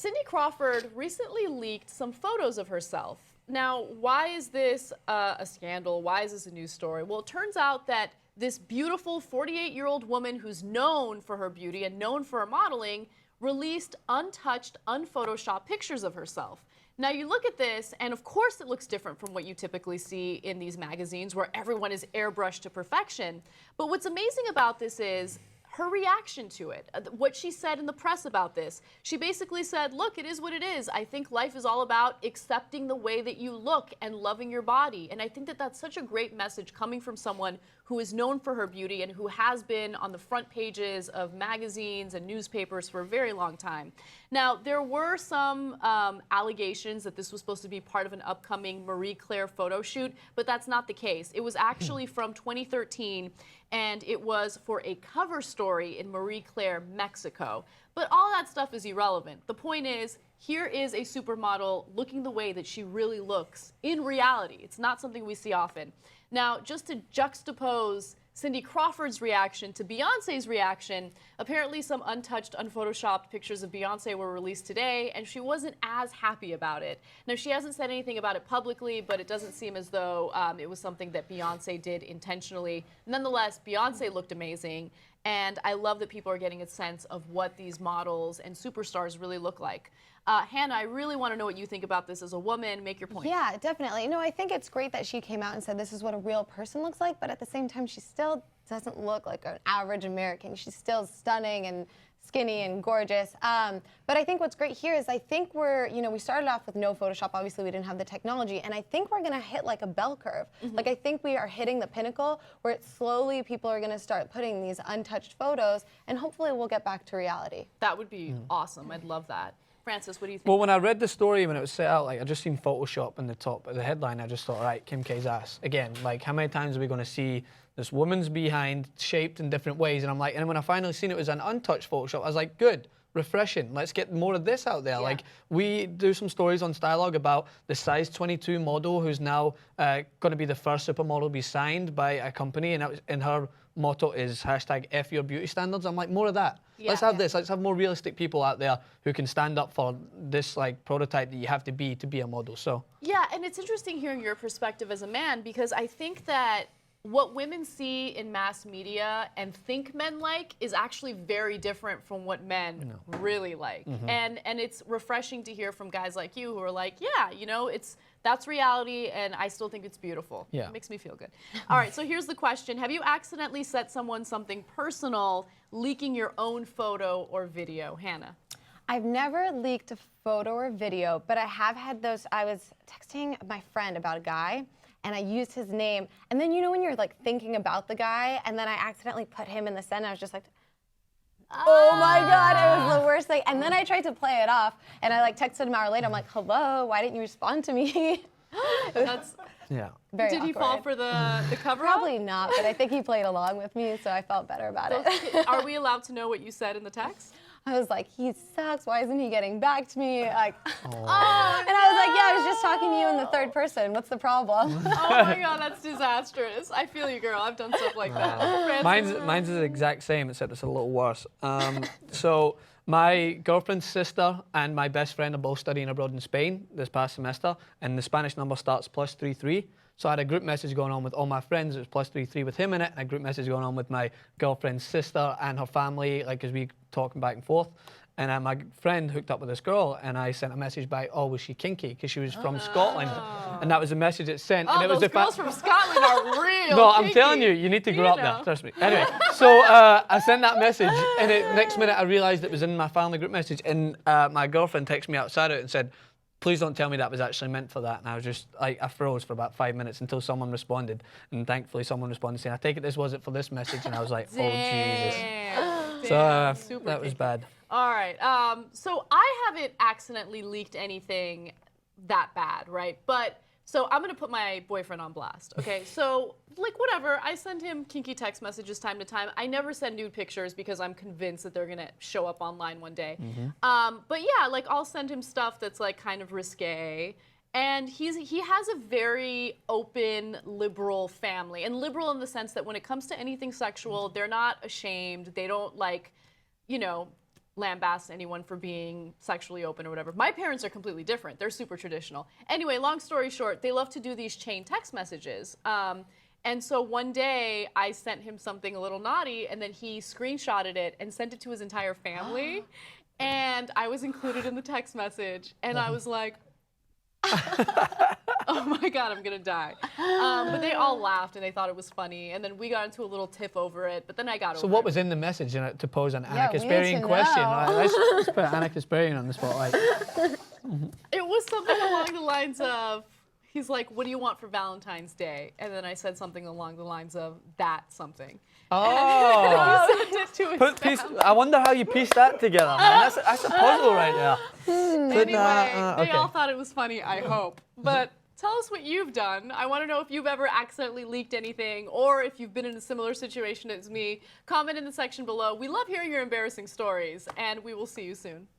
Cindy Crawford recently leaked some photos of herself. Now, why is this a scandal? Why is this a news story? Well, it turns out that this beautiful 48-year-old woman who's known for her beauty and known for her modeling released untouched, unphotoshopped pictures of herself. Now you look at this, and of course it looks different from what you typically see in these magazines where everyone is airbrushed to perfection. But what's amazing about this is her reaction to it, what she said in the press about this. She basically said, look, it is what it is. I think life is all about accepting the way that you look and loving your body. And I think that that's such a great message coming from someone who is known for her beauty and who has been on the front pages of magazines and newspapers for a very long time. Now, there were some allegations that this was supposed to be part of an upcoming Marie Claire photo shoot, but that's not the case. It was actually from 2013, and it was for a cover story in Marie Claire, Mexico. But all that stuff is irrelevant. The point is, here is a supermodel looking the way that she really looks in reality. It's not something we see often. Now, just to juxtapose Cindy Crawford's reaction to Beyonce's reaction, apparently some untouched, unphotoshopped pictures of Beyonce were released today, and she wasn't as happy about it. Now, she hasn't said anything about it publicly, but it doesn't seem as though it was something that Beyonce did intentionally. Nonetheless, Beyonce looked amazing, and I love that people are getting a sense of what these models and superstars really look like. Hannah, I really want to know what you think about this as a woman. Make your point. Yeah, definitely. No, I think it's great that she came out and said this is what a real person looks like, but at the same time, she still doesn't look like an average American. She's still stunning and skinny and gorgeous. But I think what's great here is I think we started off with no Photoshop. Obviously, we didn't have the technology, and I think we're going to hit like a bell curve. Like, I think we are hitting the pinnacle where it's slowly people are going to start putting these untouched photos, and hopefully we'll get back to reality. That would be awesome. I'd love that. Francis, what do you think? Well, when I read the story, when it was set out, like, I just seen Photoshop in the top of the headline. I just thought, right, Kim K's ass. Again, like, how many times are we going to see this woman's behind shaped in different ways? And I'm like, and when I finally seen it was an untouched Photoshop, I was like, good, refreshing. Let's get more of this out there. Yeah. Like, we do some stories on Stylog about the size 22 model who's now going to be the first supermodel to be signed by a company, and her motto is #F your beauty standards. I'm like, more of that. Yeah, let's have this. Let's have more realistic people out there who can stand up for this like prototype that you have to be a model. So yeah, and it's interesting hearing your perspective as a man, because I think that what women see in mass media and think men like is actually very different from what men really like. And it's refreshing to hear from guys like you who are like, yeah, you know, that's reality, and I still think it's beautiful. Yeah. It makes me feel good. All right, so here's the question. Have you accidentally sent someone something personal, leaking your own photo or video? Hannah? I've never leaked a photo or video, but I have had those. I was texting my friend about a guy, and I used his name. And then, you know, when you're like thinking about the guy, and then I accidentally put him in the send, I was just like, oh my God, it was the worst thing. And then I tried to play it off, and I like texted him an hour later. I'm like, hello, why didn't you respond to me? That's very Did awkward. He fall for the cover up? Probably not, but I think he played along with me, so I felt better about it. Are we allowed to know what you said in the text? I was like, he sucks. Why isn't he getting back to me? Like, and I was like, yeah, I was just talking to you in the third person. What's the problem? Oh my God, that's disastrous. I feel you, girl. I've done stuff like that. Mine's the exact same, except it's a little worse. So my girlfriend's sister and my best friend are both studying abroad in Spain this past semester, and the Spanish number starts +33. So I had a group message going on with all my friends. It was +33 with him in it, and a group message going on with my girlfriend's sister and her family, like, as we talking back and forth. And my friend hooked up with this girl, and I sent a message back, oh, was she kinky? Because she was from Scotland. And that was the message it sent. Oh, and it was those girls from Scotland are real No, kinky. I'm telling you, you need to grow up there, trust me. Anyway, so I sent that message, and next minute I realized it was in my family group message, and my girlfriend texted me outside it and said, please don't tell me that was actually meant for that. And I was just, I froze for about 5 minutes until someone responded. And thankfully someone responded saying, I take it this wasn't for this message. And I was like, oh, Jesus. So that was bad. All right. So I haven't accidentally leaked anything that bad, right? But so I'm going to put my boyfriend on blast, okay? So, like, whatever. I send him kinky text messages time to time. I never send nude pictures because I'm convinced that they're going to show up online one day. But yeah, like, I'll send him stuff that's, like, kind of risque. And he has a very open, liberal family. And liberal in the sense that when it comes to anything sexual, they're not ashamed. They don't, like, you know, lambast anyone for being sexually open or whatever. My parents are completely different. They're super traditional. Anyway, long story short, they love to do these chain text messages. And so one day I sent him something a little naughty, and then he screenshotted it and sent it to his entire family. And I was included in the text message, and I was like, oh my God, I'm gonna die. But they all laughed and they thought it was funny, and then we got into a little tiff over it, but then I got over it. So what was in the message, to pose an Ana we need Kasparian to question? know. Right, let's put Ana Kasparian on the spotlight. It was something along the lines of, he's like, what do you want for Valentine's Day? And then I said something along the lines of, that something. Oh. And he sent it to his family. I wonder how you pieced that together, man. That's a puzzle right there. Anyway, they okay. all thought it was funny, I hope. But tell us what you've done. I want to know if you've ever accidentally leaked anything, or if you've been in a similar situation as me. Comment in the section below. We love hearing your embarrassing stories, and we will see you soon.